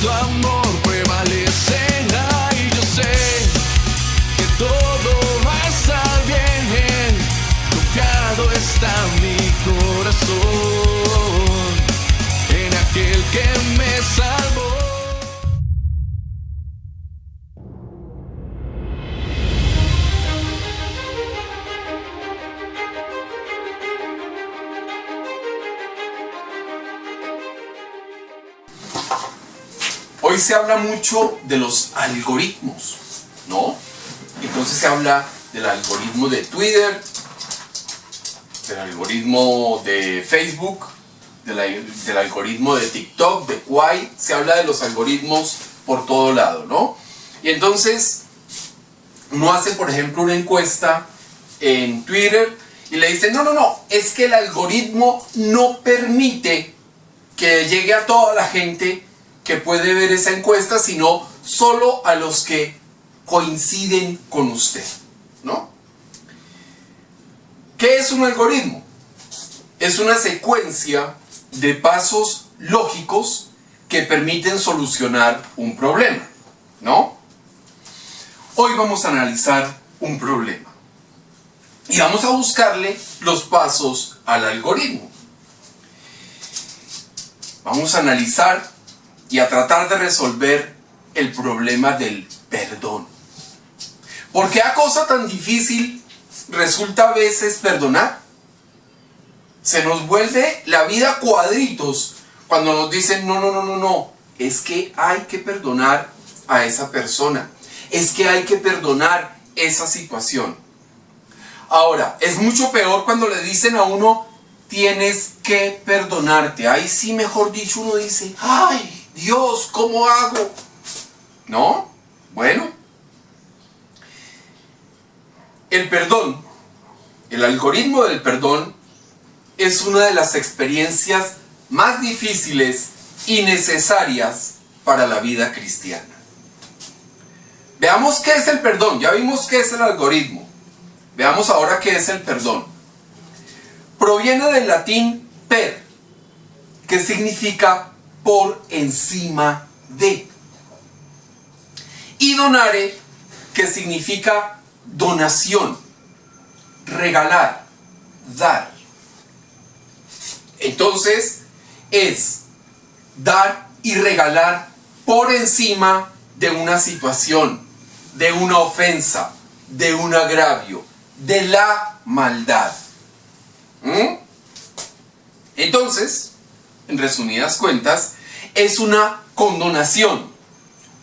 tu amor prevalece. Ay, yo sé que todo va a estar bien. Confiado está mi corazón en aquel que me salvó. Hoy se habla mucho de los algoritmos, ¿no? Entonces se habla del algoritmo de Twitter, del algoritmo de Facebook, del algoritmo de TikTok, de Kwai. Se habla de los algoritmos por todo lado, ¿no? Y entonces uno hace, por ejemplo, una encuesta en Twitter y le dicen, no, es que el algoritmo no permite que llegue a toda la gente que puede ver esa encuesta, sino solo a los que coinciden con usted, ¿no? ¿Qué es un algoritmo? Es una secuencia de pasos lógicos que permiten solucionar un problema, ¿no? Hoy vamos a analizar un problema y vamos a buscarle los pasos al algoritmo. Vamos a analizar y a tratar de resolver el problema del perdón. ¿Por qué a cosa tan difícil resulta a veces perdonar? Se nos vuelve la vida cuadritos cuando nos dicen no, es que hay que perdonar a esa persona, es que hay que perdonar esa situación. Ahora, es mucho peor cuando le dicen a uno, tienes que perdonarte. Ahí sí, mejor dicho, uno dice, ¡ay! Dios, ¿cómo hago? ¿No? Bueno. El perdón, el algoritmo del perdón, es una de las experiencias más difíciles y necesarias para la vida cristiana. Veamos qué es el perdón. Ya vimos qué es el algoritmo. Veamos ahora qué es el perdón. Proviene del latín per, que significa por encima de, y donare, que significa donación, regalar, dar. Entonces es dar y regalar por encima de una situación, de una ofensa, de un agravio, de la maldad. Entonces, en resumidas cuentas, es una condonación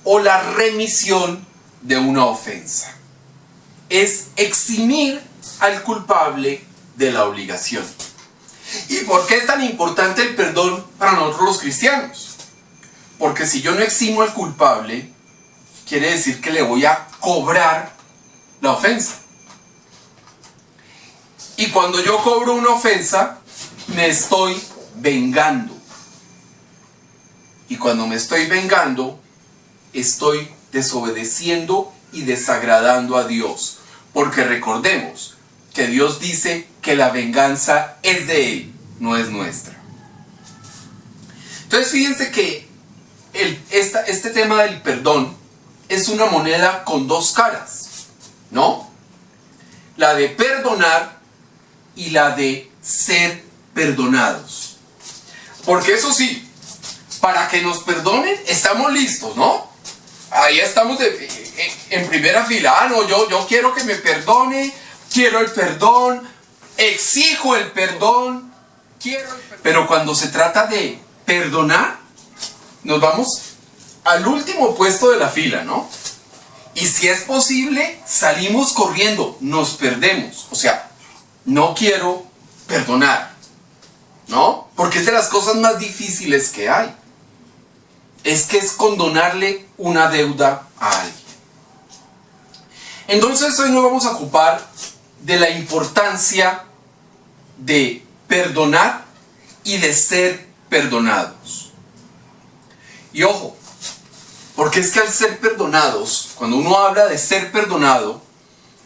o la remisión de una ofensa. Es eximir al culpable de la obligación. ¿Y por qué es tan importante el perdón para nosotros los cristianos? Porque si yo no eximo al culpable, quiere decir que le voy a cobrar la ofensa. Y cuando yo cobro una ofensa, me estoy vengando. Y cuando me estoy vengando, estoy desobedeciendo y desagradando a Dios. Porque recordemos que Dios dice que la venganza es de Él, no es nuestra. Entonces fíjense que este tema del perdón es una moneda con dos caras, ¿no? La de perdonar y la de ser perdonados. Porque eso sí, para que nos perdonen estamos listos, ¿no? Ahí estamos en primera fila. Ah, no, yo quiero que me perdone, quiero el perdón, exijo el perdón, quiero el perdón. Pero cuando se trata de perdonar, nos vamos al último puesto de la fila, ¿no? Y si es posible, salimos corriendo, nos perdemos. O sea, no quiero perdonar, ¿no? Porque es de las cosas más difíciles que hay. Es que es condonarle una deuda a alguien. Entonces hoy nos vamos a ocupar de la importancia de perdonar y de ser perdonados. Y ojo, porque es que al ser perdonados, cuando uno habla de ser perdonado,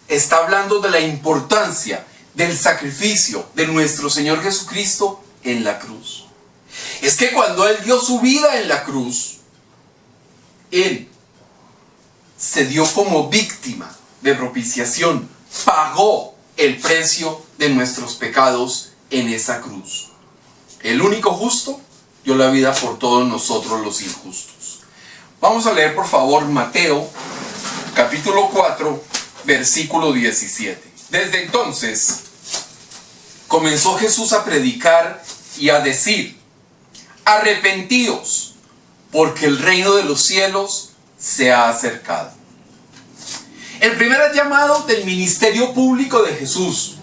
está hablando de la importancia del sacrificio de nuestro Señor Jesucristo en la cruz. Es que cuando Él dio su vida en la cruz, Él se dio como víctima de propiciación, pagó el precio de nuestros pecados en esa cruz. El único justo dio la vida por todos nosotros los injustos. Vamos a leer por favor Mateo capítulo 4 versículo 17. Desde entonces comenzó Jesús a predicar y a decir: arrepentíos, porque el reino de los cielos se ha acercado. El primer llamado del ministerio público de Jesús,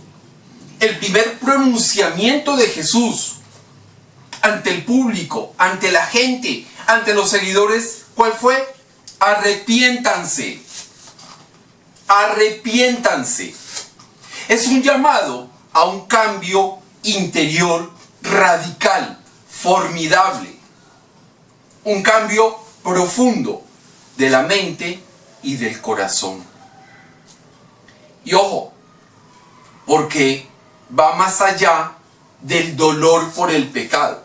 el primer pronunciamiento de Jesús ante el público, ante la gente, ante los seguidores, ¿cuál fue? Arrepiéntanse. Arrepiéntanse. Es un llamado a un cambio interior radical, formidable. Un cambio profundo de la mente y del corazón. Y ojo, porque va más allá del dolor por el pecado.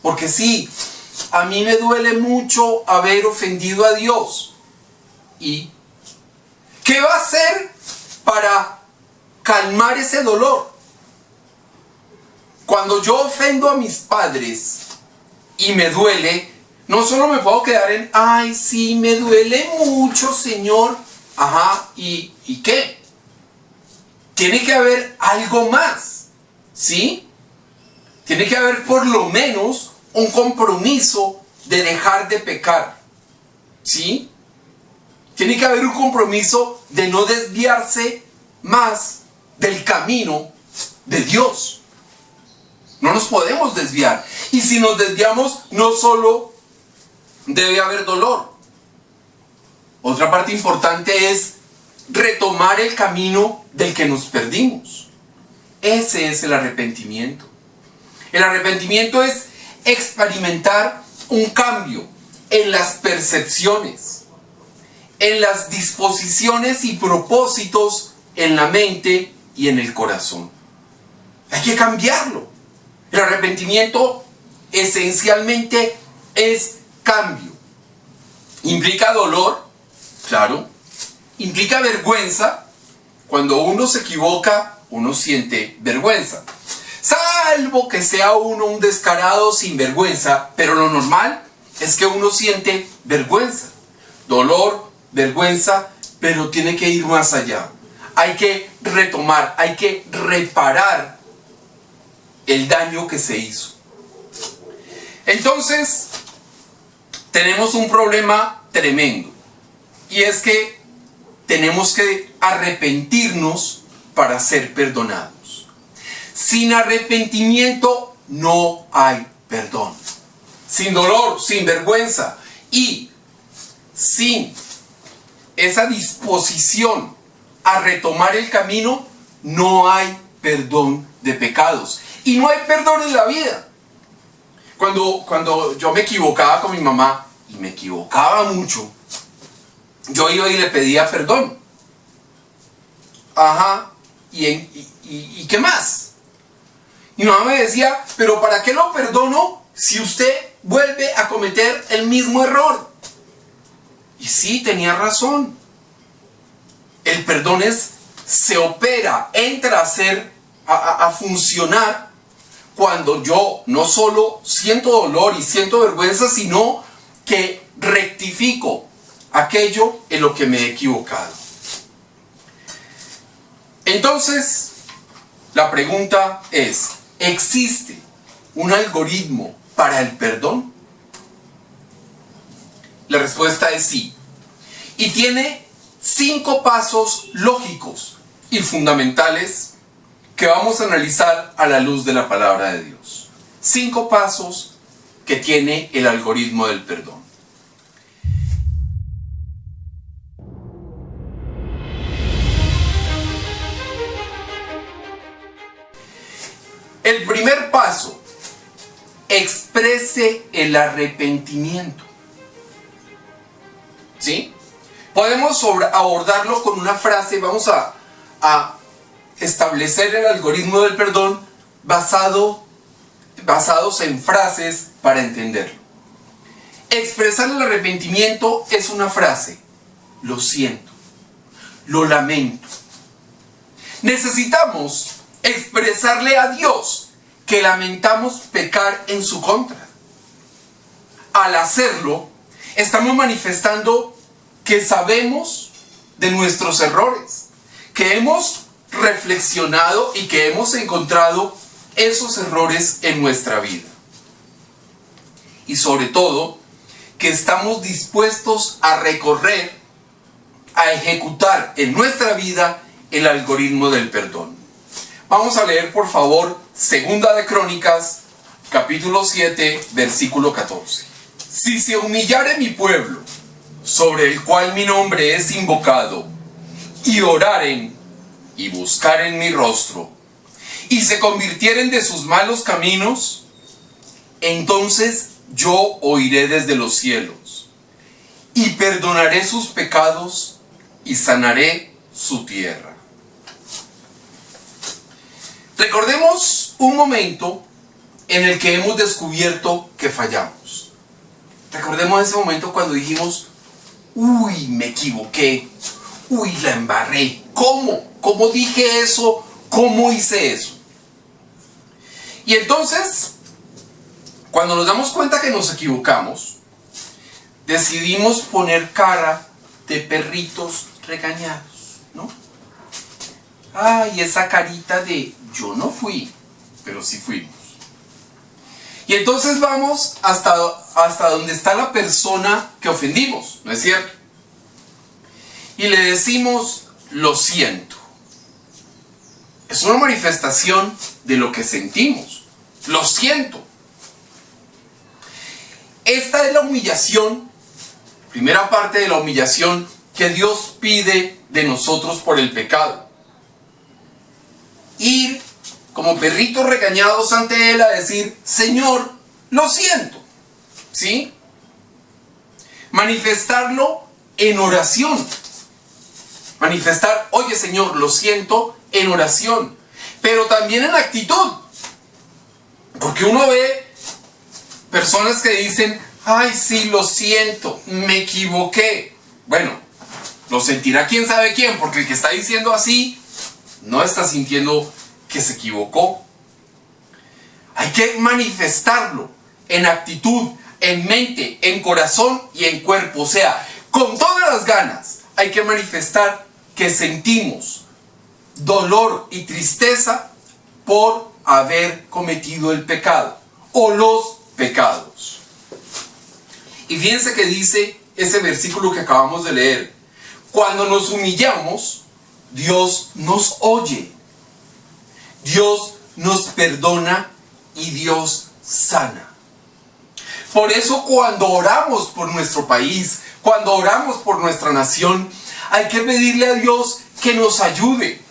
Porque sí, a mí me duele mucho haber ofendido a Dios. ¿Y qué va a hacer para calmar ese dolor? Cuando yo ofendo a mis padres y me duele, no solo me puedo quedar en, ay, sí, me duele mucho, Señor. Ajá, ¿y qué? Tiene que haber algo más, ¿sí? Tiene que haber por lo menos un compromiso de dejar de pecar, ¿sí? Tiene que haber un compromiso de no desviarse más del camino de Dios. No nos podemos desviar. Y si nos desviamos, no solo debe haber dolor. Otra parte importante es retomar el camino del que nos perdimos. Ese es el arrepentimiento. El arrepentimiento es experimentar un cambio en las percepciones, en las disposiciones y propósitos en la mente y en el corazón. Hay que cambiarlo. El arrepentimiento esencialmente es cambio. Implica dolor, claro. Implica vergüenza. Cuando uno se equivoca, uno siente vergüenza. Salvo que sea uno un descarado sin vergüenza, pero lo normal es que uno siente vergüenza. Dolor, vergüenza, pero tiene que ir más allá. Hay que retomar, hay que reparar el daño que se hizo. Entonces, tenemos un problema tremendo. Y es que tenemos que arrepentirnos para ser perdonados. Sin arrepentimiento no hay perdón. Sin dolor, sin vergüenza y sin esa disposición a retomar el camino, no hay perdón de pecados. Y no hay perdón en la vida. Cuando yo me equivocaba con mi mamá, y me equivocaba mucho, yo iba y le pedía perdón. Ajá, ¿y qué más? Mi mamá me decía, pero ¿para qué lo perdono si usted vuelve a cometer el mismo error? Y sí, tenía razón. El perdón se opera, entra a funcionar cuando yo no solo siento dolor y siento vergüenza, sino que rectifico aquello en lo que me he equivocado. Entonces, la pregunta es, ¿existe un algoritmo para el perdón? La respuesta es sí. Y tiene 5 pasos lógicos y fundamentales que vamos a analizar a la luz de la palabra de Dios. 5 pasos que tiene el algoritmo del perdón. El primer paso, exprese el arrepentimiento. ¿Sí? Podemos abordarlo con una frase. Vamos a establecer el algoritmo del perdón basados en frases para entenderlo. expresar el arrepentimiento es una frase: lo siento, lo lamento. Necesitamos expresarle a Dios que lamentamos pecar en su contra. Al hacerlo, estamos manifestando que sabemos de nuestros errores, que hemos reflexionado y que hemos encontrado esos errores en nuestra vida. Y sobre todo, que estamos dispuestos a recorrer, a ejecutar en nuestra vida el algoritmo del perdón. Vamos a leer, por favor, Segunda de Crónicas, capítulo 7, versículo 14. Si se humillare mi pueblo, sobre el cual mi nombre es invocado, y oraren y buscaren mi rostro, y se convirtieren de sus malos caminos, entonces yo oiré desde los cielos, y perdonaré sus pecados, y sanaré su tierra. Recordemos un momento en el que hemos descubierto que fallamos. Recordemos ese momento cuando dijimos: uy, me equivoqué, uy, la embarré, ¿cómo dije eso? ¿Cómo hice eso? Y entonces, cuando nos damos cuenta que nos equivocamos, decidimos poner cara de perritos regañados, ¿no? Ay, esa carita de yo no fui, pero sí fuimos. Y entonces vamos hasta donde está la persona que ofendimos, ¿no es cierto? Y le decimos: lo siento. Es una manifestación de lo que sentimos. Lo siento. Esta es la humillación, primera parte de la humillación que Dios pide de nosotros por el pecado. Ir como perritos regañados ante Él a decir: Señor, lo siento. ¿Sí? Manifestarlo en oración. Manifestar: oye Señor, lo siento, en oración. Pero también en actitud. Porque uno ve personas que dicen: ay, sí, lo siento, me equivoqué. Bueno, lo sentirá quién sabe quién, porque el que está diciendo así no está sintiendo que se equivocó. Hay que manifestarlo en actitud, en mente, en corazón y en cuerpo. O sea, con todas las ganas hay que manifestar que sentimos dolor y tristeza por haber cometido el pecado o los pecados. Y fíjense que dice ese versículo que acabamos de leer: cuando nos humillamos, Dios nos oye, Dios nos perdona y Dios sana. Por eso cuando oramos por nuestro país, cuando oramos por nuestra nación, hay que pedirle a Dios que nos ayude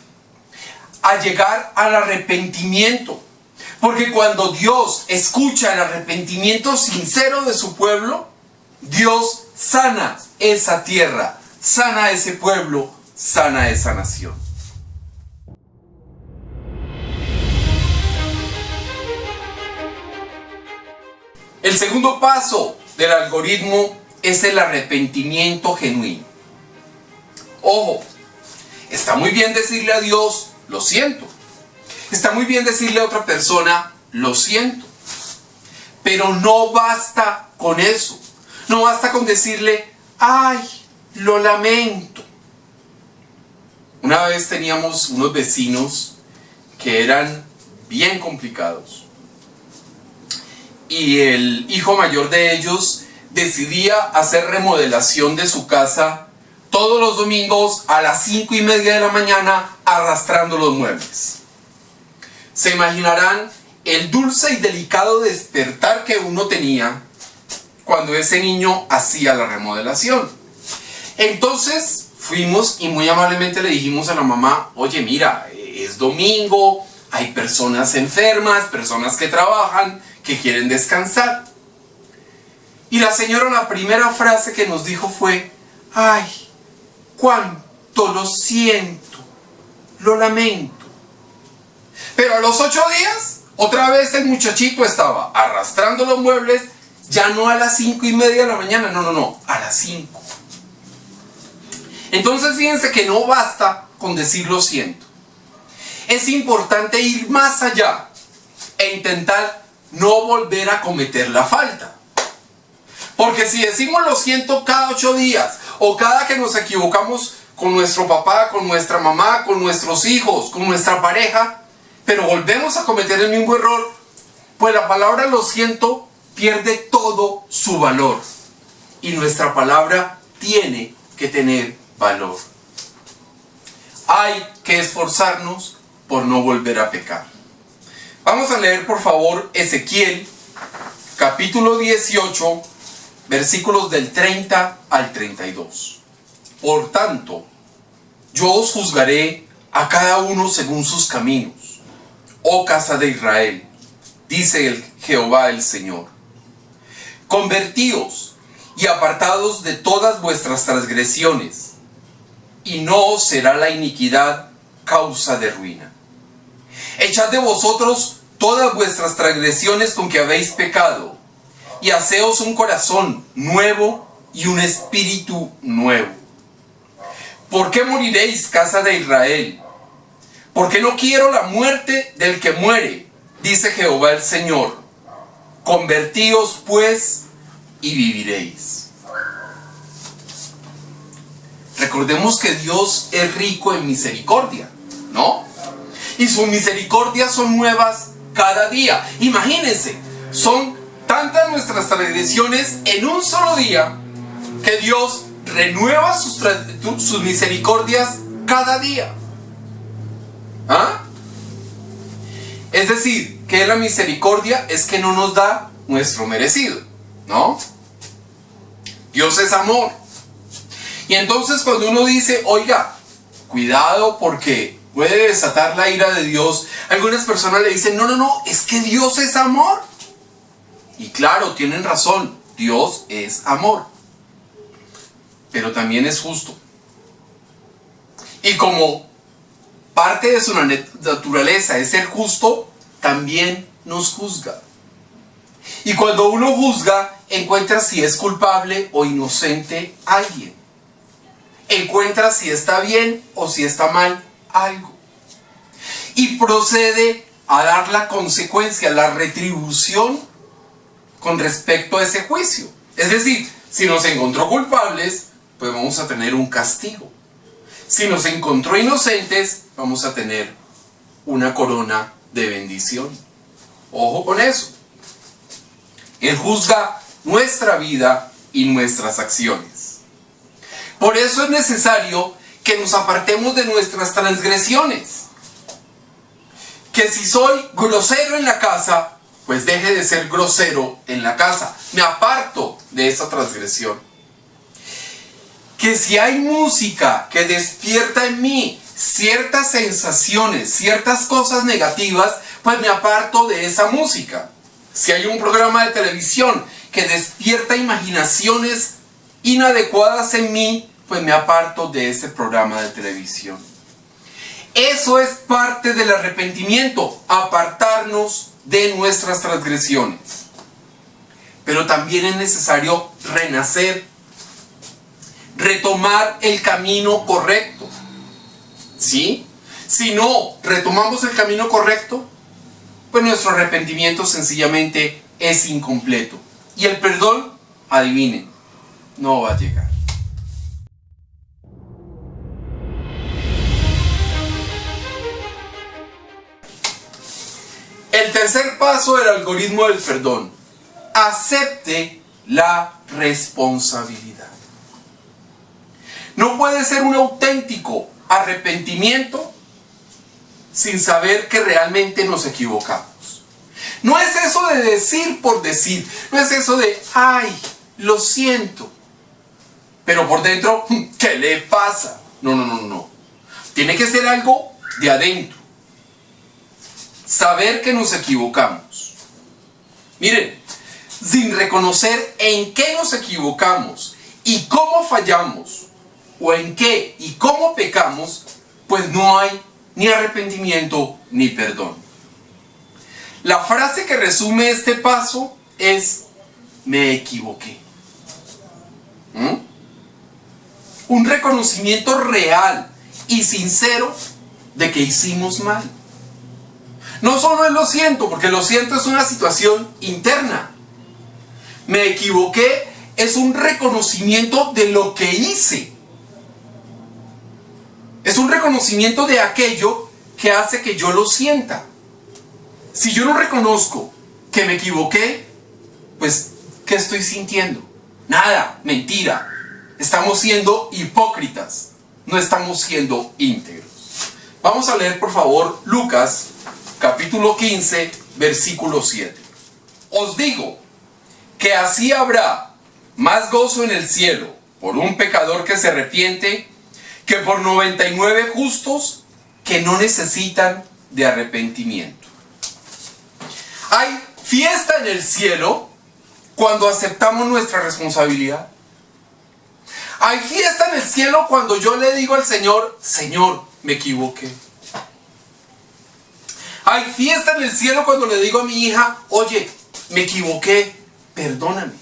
a llegar al arrepentimiento. Porque cuando Dios escucha el arrepentimiento sincero de su pueblo, Dios sana esa tierra, sana ese pueblo, sana esa nación. El segundo paso del algoritmo es el arrepentimiento genuino. Ojo, está muy bien decirle a Dios: lo siento. Está muy bien decirle a otra persona: lo siento. Pero no basta con eso. No basta con decirle: ay, lo lamento. Una vez teníamos unos vecinos que eran bien complicados. Y el hijo mayor de ellos decidía hacer remodelación de su casa todos los domingos a las 5:30 de la mañana, arrastrando los muebles. Se imaginarán el dulce y delicado despertar que uno tenía cuando ese niño hacía la remodelación. Entonces fuimos y muy amablemente le dijimos a la mamá: oye, mira, es domingo, hay personas enfermas, personas que trabajan, que quieren descansar. Y la señora, la primera frase que nos dijo fue: ay, cuánto lo siento, lo lamento. Pero a los 8 días, otra vez el muchachito estaba arrastrando los muebles Ya no a las 5:30 de la mañana, no, a las 5. Entonces fíjense que no basta con decir lo siento. Es importante ir más allá e intentar no volver a cometer la falta. Porque si decimos lo siento cada 8 días o cada que nos equivocamos con nuestro papá, con nuestra mamá, con nuestros hijos, con nuestra pareja, pero volvemos a cometer el mismo error, pues la palabra lo siento pierde todo su valor. Y nuestra palabra tiene que tener valor. Hay que esforzarnos por no volver a pecar. Vamos a leer por favor Ezequiel capítulo 18, versículos del 30 al 32. Por tanto, yo os juzgaré a cada uno según sus caminos, oh casa de Israel, dice el Jehová el Señor. Convertíos y apartados de todas vuestras transgresiones, y no os será la iniquidad causa de ruina. Echad de vosotros todas vuestras transgresiones con que habéis pecado, y haceos un corazón nuevo y un espíritu nuevo. ¿Por qué moriréis, casa de Israel? Porque no quiero la muerte del que muere, dice Jehová el Señor. Convertíos pues y viviréis. Recordemos que Dios es rico en misericordia, ¿no? Y sus misericordias son nuevas cada día. Imagínense, son tantas nuestras transgresiones en un solo día que Dios renueva sus misericordias cada día. ¿Ah? Es decir, que la misericordia es que no nos da nuestro merecido, ¿no? Dios es amor. Y entonces cuando uno dice, oiga, cuidado porque puede desatar la ira de Dios, algunas personas le dicen, no, es que Dios es amor. Y claro, tienen razón, Dios es amor, pero también es justo. Y como parte de su naturaleza es ser justo, también nos juzga. Y cuando uno juzga, encuentra si es culpable o inocente alguien. Encuentra si está bien o si está mal algo. Y procede a dar la consecuencia, la retribución con respecto a ese juicio. Es decir, si nos encontró culpables, pues vamos a tener un castigo. Si nos encontró inocentes, vamos a tener una corona de bendición. Ojo con eso. Él juzga nuestra vida y nuestras acciones. Por eso es necesario que nos apartemos de nuestras transgresiones. Que si soy grosero en la casa, pues deje de ser grosero en la casa. Me aparto de esa transgresión. Que si hay música que despierta en mí ciertas sensaciones, ciertas cosas negativas, pues me aparto de esa música. Si hay un programa de televisión que despierta imaginaciones inadecuadas en mí, pues me aparto de ese programa de televisión. Eso es parte del arrepentimiento, apartarnos de nuestras transgresiones. Pero también es necesario renacer, retomar el camino correcto. ¿Sí? Si no retomamos el camino correcto, pues nuestro arrepentimiento sencillamente es incompleto. Y el perdón, adivinen, no va a llegar. El tercer paso del algoritmo del perdón: acepte la responsabilidad. No puede ser un auténtico arrepentimiento sin saber que realmente nos equivocamos. No es eso de decir por decir, no es eso de, ay, lo siento, pero por dentro, ¿qué le pasa? No. Tiene que ser algo de adentro. Saber que nos equivocamos. Miren, sin reconocer en qué nos equivocamos y cómo fallamos, o en qué y cómo pecamos, pues no hay ni arrepentimiento ni perdón. La frase que resume este paso es: me equivoqué. Un reconocimiento real y sincero de que hicimos mal. No solo es lo siento, porque lo siento es una situación interna. Me equivoqué es un reconocimiento de lo que hice. Es un reconocimiento de aquello que hace que yo lo sienta. Si yo no reconozco que me equivoqué, pues, ¿qué estoy sintiendo? Nada, mentira. Estamos siendo hipócritas, no estamos siendo íntegros. Vamos a leer, por favor, Lucas, capítulo 15, versículo 7. Os digo que así habrá más gozo en el cielo por un pecador que se arrepiente que por 99 justos que no necesitan de arrepentimiento. Hay fiesta en el cielo cuando aceptamos nuestra responsabilidad. Hay fiesta en el cielo cuando yo le digo al Señor, Señor, me equivoqué. Hay fiesta en el cielo cuando le digo a mi hija, oye, me equivoqué, perdóname.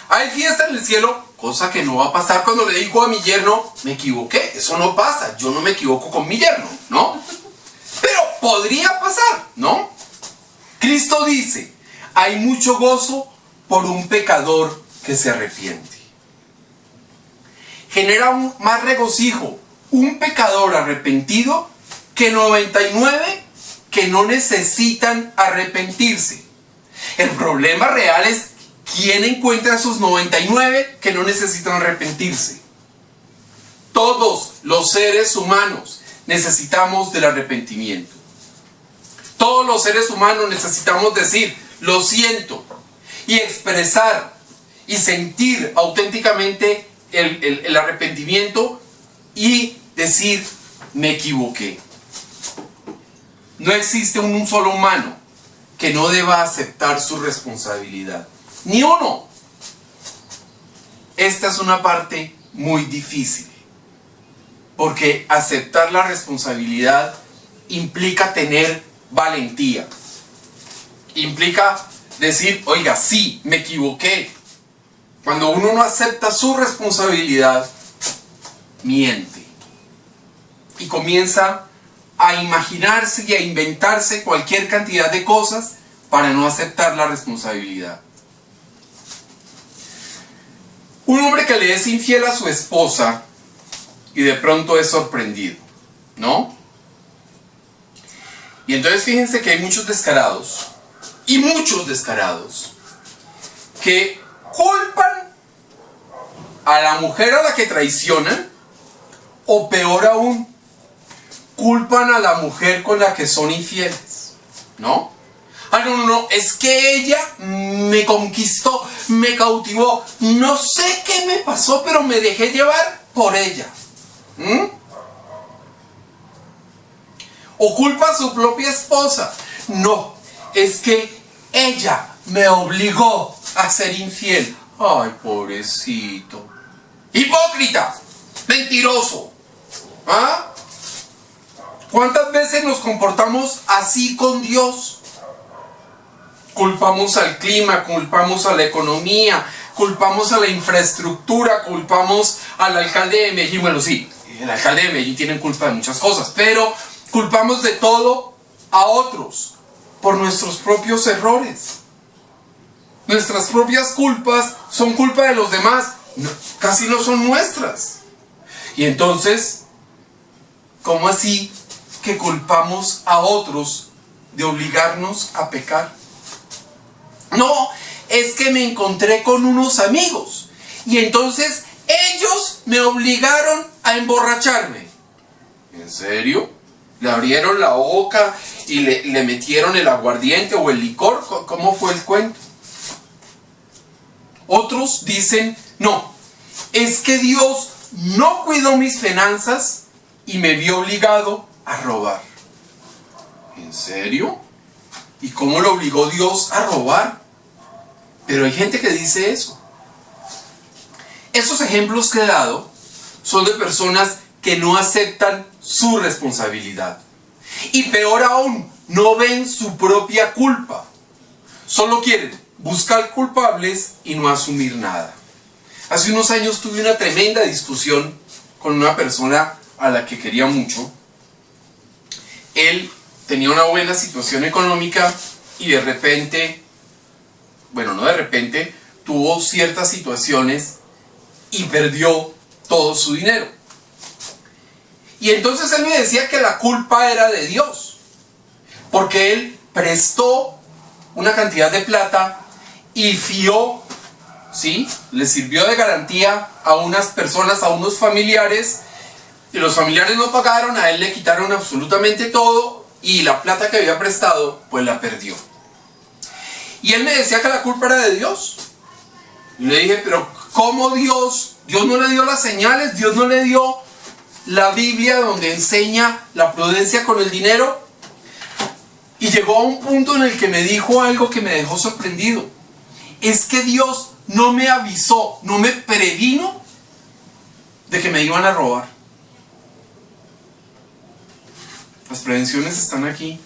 Hay fiesta en el cielo, cosa que no va a pasar cuando le digo a mi yerno, me equivoqué. Eso no pasa, yo no me equivoco con mi yerno, ¿no? Pero podría pasar, ¿no? Cristo dice, hay mucho gozo por un pecador que se arrepiente. Genera más regocijo un pecador arrepentido que 99 que no necesitan arrepentirse. El problema real es quién encuentra esos 99 que no necesitan arrepentirse. Todos los seres humanos necesitamos del arrepentimiento. Todos los seres humanos necesitamos decir, lo siento, y expresar y sentir auténticamente el arrepentimiento y decir, me equivoqué. No existe un solo humano que no deba aceptar su responsabilidad. Ni uno. Esta es una parte muy difícil. Porque aceptar la responsabilidad implica tener valentía. Implica decir, oiga, sí, me equivoqué. Cuando uno no acepta su responsabilidad, miente. Y comienza a imaginarse y a inventarse cualquier cantidad de cosas para no aceptar la responsabilidad. Un hombre que le es infiel a su esposa y de pronto es sorprendido, ¿no? Y entonces fíjense que hay muchos descarados, y muchos descarados, que culpan a la mujer a la que traicionan, o peor aún, culpan a la mujer con la que son infieles, ¿no? No, es que ella me conquistó, me cautivó, no sé qué me pasó, pero me dejé llevar por ella. O culpa a su propia esposa, no, es que ella me obligó a ser infiel. Ay, pobrecito. Hipócrita, mentiroso. ¿Ah? ¿Cuántas veces nos comportamos así con Dios? Culpamos al clima, culpamos a la economía, culpamos a la infraestructura, culpamos al alcalde de Medellín. Bueno, sí, el alcalde de Medellín tiene culpa de muchas cosas, pero culpamos de todo a otros por nuestros propios errores. Nuestras propias culpas son culpa de los demás, casi no son nuestras. Y entonces, ¿cómo así que culpamos a otros de obligarnos a pecar? No, es que me encontré con unos amigos y entonces ellos me obligaron a emborracharme. ¿En serio? ¿Le abrieron la boca y le metieron el aguardiente o el licor? ¿Cómo fue el cuento? Otros dicen, no, es que Dios no cuidó mis finanzas y me vio obligado a robar. ¿En serio? ¿Y cómo lo obligó Dios a robar? Pero hay gente que dice eso. Esos ejemplos que he dado son de personas que no aceptan su responsabilidad. Y peor aún, no ven su propia culpa. Solo quieren buscar culpables y no asumir nada. Hace unos años tuve una tremenda discusión con una persona a la que quería mucho. Él tenía una buena situación económica y de repente, bueno, no de repente, tuvo ciertas situaciones y perdió todo su dinero. Y entonces él me decía que la culpa era de Dios, porque él prestó una cantidad de plata y fió, ¿sí? Le sirvió de garantía a unas personas, a unos familiares, y los familiares no pagaron, a él le quitaron absolutamente todo, y la plata que había prestado, pues la perdió. Y él me decía que la culpa era de Dios. Y le dije, pero ¿cómo Dios? Dios no le dio las señales, Dios no le dio la Biblia donde enseña la prudencia con el dinero. Y llegó a un punto en el que me dijo algo que me dejó sorprendido. Es que Dios no me avisó, no me previno de que me iban a robar. Las prevenciones están aquí.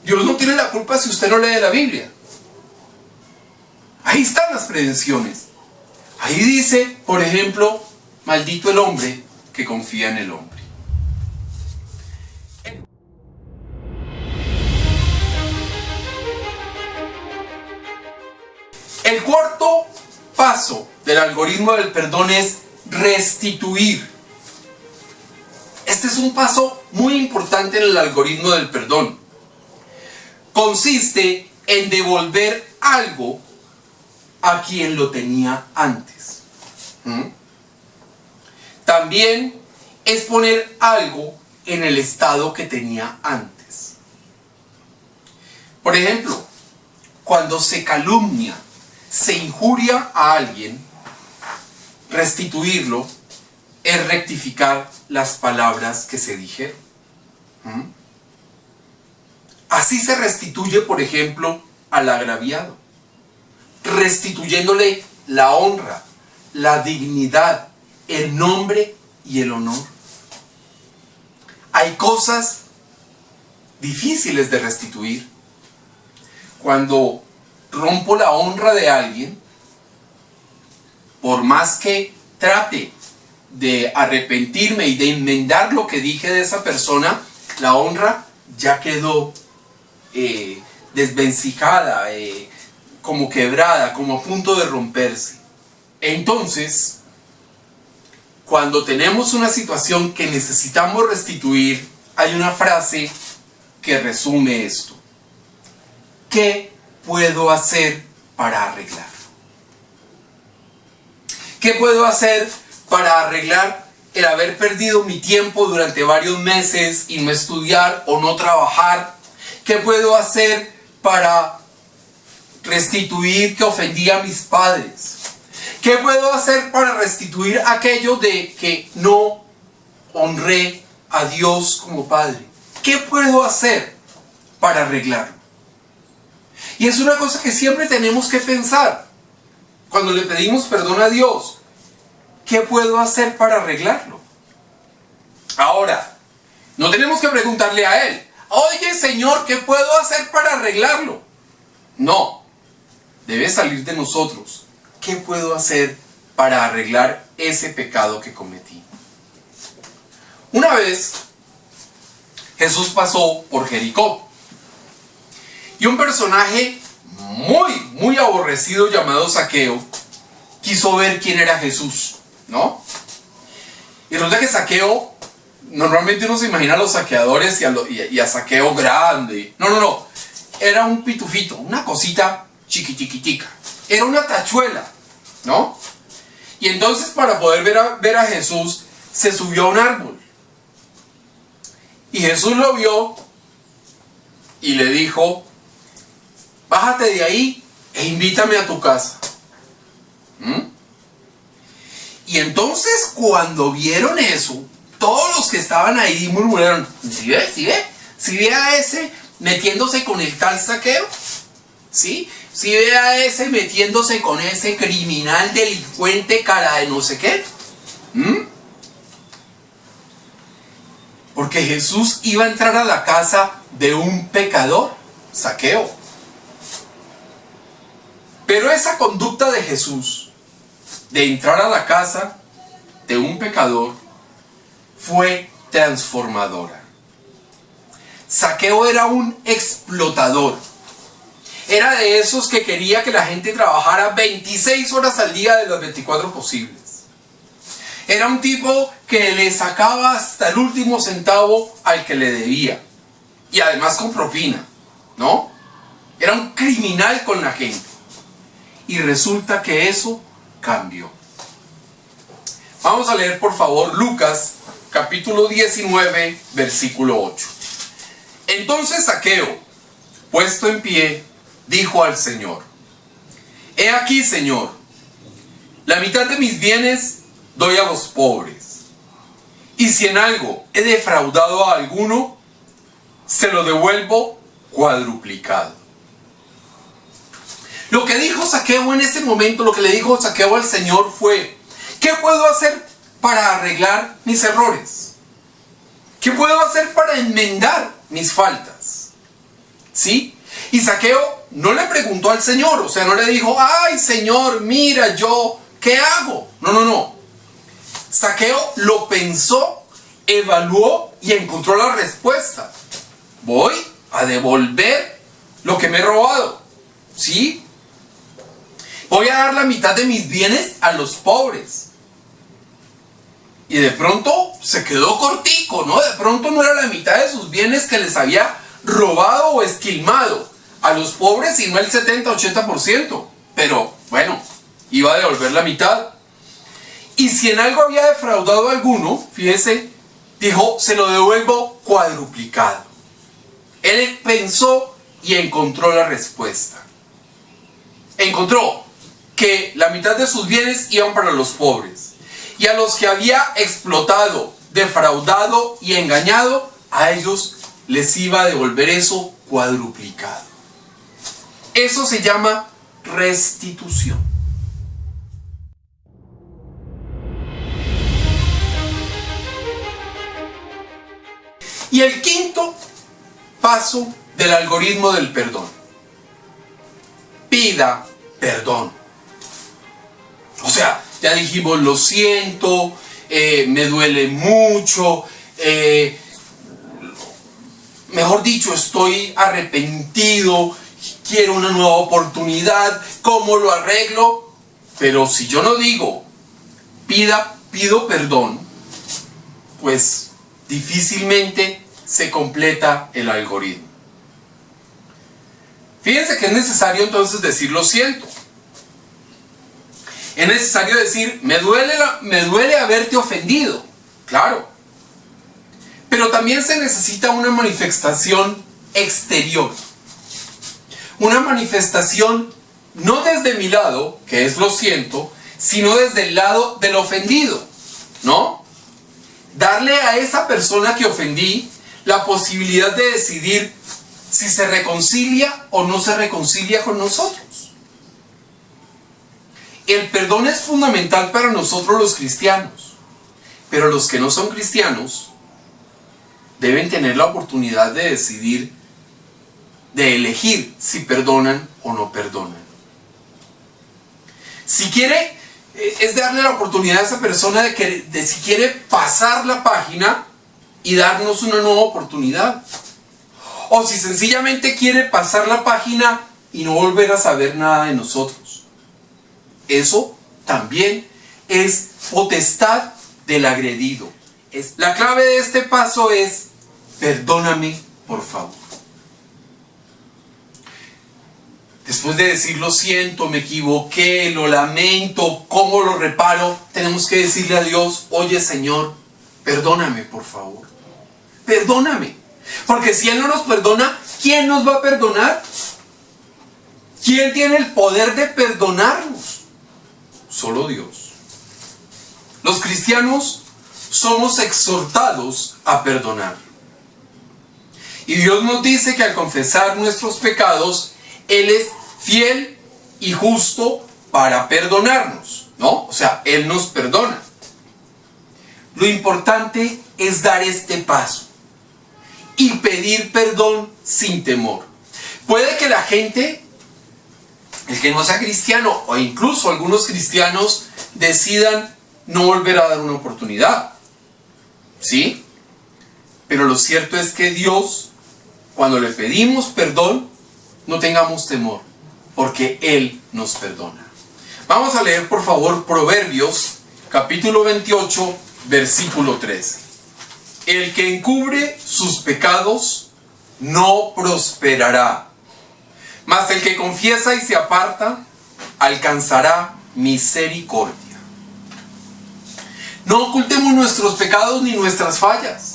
Dios no tiene la culpa si usted no lee la Biblia. Ahí están las prevenciones. Ahí dice, por ejemplo, maldito el hombre que confía en el hombre. El cuarto paso del algoritmo del perdón es restituir. Este es un paso muy importante en el algoritmo del perdón. Consiste en devolver algo a quien lo tenía antes. También es poner algo en el estado que tenía antes. Por ejemplo, cuando se calumnia, se injuria a alguien, restituirlo es rectificar las palabras que se dijeron. Así se restituye, por ejemplo, al agraviado, restituyéndole la honra, la dignidad, el nombre y el honor. Hay cosas difíciles de restituir. Cuando rompo la honra de alguien, por más que trate de arrepentirme y de enmendar lo que dije de esa persona, la honra ya quedó desvencijada, como quebrada, como a punto de romperse. Entonces, cuando tenemos una situación que necesitamos restituir, hay una frase que resume esto. ¿Qué puedo hacer para arreglarlo? ¿Qué puedo hacer para arreglar el haber perdido mi tiempo durante varios meses y no estudiar o no trabajar? ¿Qué puedo hacer para restituir que ofendí a mis padres? ¿Qué puedo hacer para restituir aquello de que no honré a Dios como Padre? ¿Qué puedo hacer para arreglarlo? Y es una cosa que siempre tenemos que pensar cuando le pedimos perdón a Dios. ¿Qué puedo hacer para arreglarlo? Ahora, no tenemos que preguntarle a Él, oye Señor, ¿qué puedo hacer para arreglarlo? No, debe salir de nosotros. ¿Qué puedo hacer para arreglar ese pecado que cometí? Una vez, Jesús pasó por Jericó. Y un personaje muy aborrecido llamado Zaqueo quiso ver quién era Jesús, ¿no? Y resulta que Zaqueo, normalmente uno se imagina a los saqueadores y a Zaqueo grande. No. Era un pitufito, una cosita chiquitiquitica. Era una tachuela, ¿no? Y entonces para poder ver a Jesús, se subió a un árbol. Y Jesús lo vio y le dijo, bájate de ahí e invítame a tu casa. Y entonces cuando vieron eso, todos los que estaban ahí murmuraron, ¿sí ve a ese metiéndose con el tal Zaqueo? ¿Sí? ¿Sí ve a ese metiéndose con ese criminal, delincuente, cara de no sé qué? Porque Jesús iba a entrar a la casa de un pecador, Zaqueo. Pero esa conducta de Jesús, de entrar a la casa de un pecador, fue transformadora. Zaqueo era un explotador. Era de esos que quería que la gente trabajara 26 horas al día de las 24 posibles. Era un tipo que le sacaba hasta el último centavo al que le debía. Y además con propina, ¿no? Era un criminal con la gente. Y resulta que eso cambió. Vamos a leer por favor Lucas capítulo 19 versículo 8. Entonces Zaqueo, puesto en pie, dijo al Señor: He aquí, Señor, la mitad de mis bienes doy a los pobres, y si en algo he defraudado a alguno, se lo devuelvo cuadruplicado. Lo que dijo Zaqueo en ese momento, lo que le dijo Zaqueo al Señor fue: ¿qué puedo hacer para arreglar mis errores? ¿Qué puedo hacer para enmendar mis faltas? ¿Sí? Y Zaqueo no le preguntó al Señor, o sea, no le dijo: ay, Señor, mira, ¿qué hago? No. Zaqueo lo pensó, evaluó y encontró la respuesta. Voy a devolver lo que me he robado. ¿Sí? Voy a dar la mitad de mis bienes a los pobres. Y de pronto se quedó cortico, ¿no? De pronto no era la mitad de sus bienes que les había robado o esquilmado a los pobres, sino el 70-80%. Pero bueno, iba a devolver la mitad. Y si en algo había defraudado a alguno, fíjense, dijo: se lo devuelvo cuadruplicado. Él pensó y encontró la respuesta. Encontró que la mitad de sus bienes iban para los pobres. Y a los que había explotado, defraudado y engañado, a ellos les iba a devolver eso cuadruplicado. Eso se llama restitución. Y el quinto paso del algoritmo del perdón: pida perdón. O sea, ya dijimos: lo siento, me duele mucho, mejor dicho, estoy arrepentido, quiero una nueva oportunidad, ¿cómo lo arreglo? Pero si yo no digo pido perdón, pues difícilmente se completa el algoritmo. Fíjense que es necesario entonces decir: lo siento. Es necesario decir: me duele haberte ofendido. Claro. Pero también se necesita una manifestación exterior. Una manifestación no desde mi lado, que es lo siento, sino desde el lado del ofendido, ¿no? Darle a esa persona que ofendí la posibilidad de decidir si se reconcilia o no se reconcilia con nosotros. El perdón es fundamental para nosotros los cristianos, pero los que no son cristianos deben tener la oportunidad de decidir, de elegir si perdonan o no perdonan. Si quiere, es darle la oportunidad a esa persona de si quiere pasar la página y darnos una nueva oportunidad. O si sencillamente quiere pasar la página y no volver a saber nada de nosotros. Eso también es potestad del agredido. La clave de este paso es: perdóname, por favor. Después de decir: lo siento, me equivoqué, lo lamento, ¿cómo lo reparo?, tenemos que decirle a Dios: oye, Señor, perdóname, por favor. Perdóname. Porque si Él no nos perdona, ¿quién nos va a perdonar? ¿Quién tiene el poder de perdonarnos? Solo Dios. Los cristianos somos exhortados a perdonar. Y Dios nos dice que al confesar nuestros pecados, Él es fiel y justo para perdonarnos, ¿no? O sea, Él nos perdona. Lo importante es dar este paso y pedir perdón sin temor. Puede que la gente el que no sea cristiano, o incluso algunos cristianos, decidan no volver a dar una oportunidad. ¿Sí? Pero lo cierto es que Dios, cuando le pedimos perdón, no tengamos temor, porque Él nos perdona. Vamos a leer, por favor, Proverbios, capítulo 28, versículo 13. El que encubre sus pecados no prosperará, mas el que confiesa y se aparta alcanzará misericordia. No ocultemos nuestros pecados ni nuestras fallas.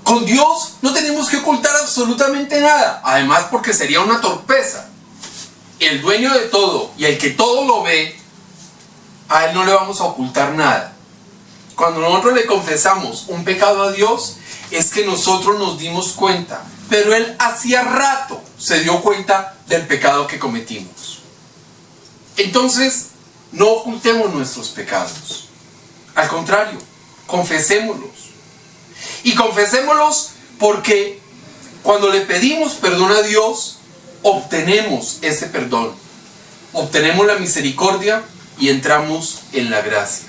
Con Dios no tenemos que ocultar absolutamente nada, además porque sería una torpeza. El dueño de todo y el que todo lo ve, a Él no le vamos a ocultar nada. Cuando nosotros le confesamos un pecado a Dios, es que nosotros nos dimos cuenta, pero Él hacía rato se dio cuenta del pecado que cometimos. Entonces, no ocultemos nuestros pecados. Al contrario, confesémoslos. Y confesémoslos porque cuando le pedimos perdón a Dios, obtenemos ese perdón. Obtenemos la misericordia y entramos en la gracia.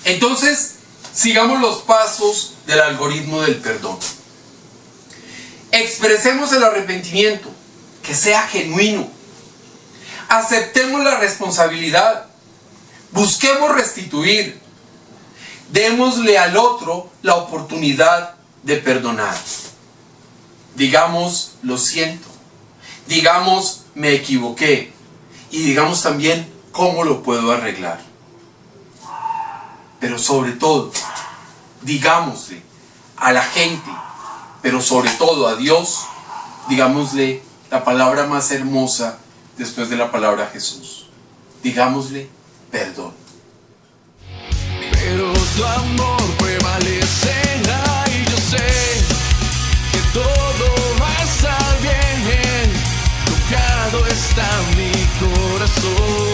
Entonces, sigamos los pasos del algoritmo del perdón. Expresemos el arrepentimiento, que sea genuino. Aceptemos la responsabilidad. Busquemos restituir. Démosle al otro la oportunidad de perdonar. Digamos, lo siento. Digamos, me equivoqué. Y digamos también, ¿cómo lo puedo arreglar? Pero sobre todo, digámosle a la gente, pero sobre todo a Dios, digámosle la palabra más hermosa después de la palabra Jesús. Digámosle perdón. Pero tu amor prevalecerá y yo sé que todo va a estar bien. Confiado está mi corazón.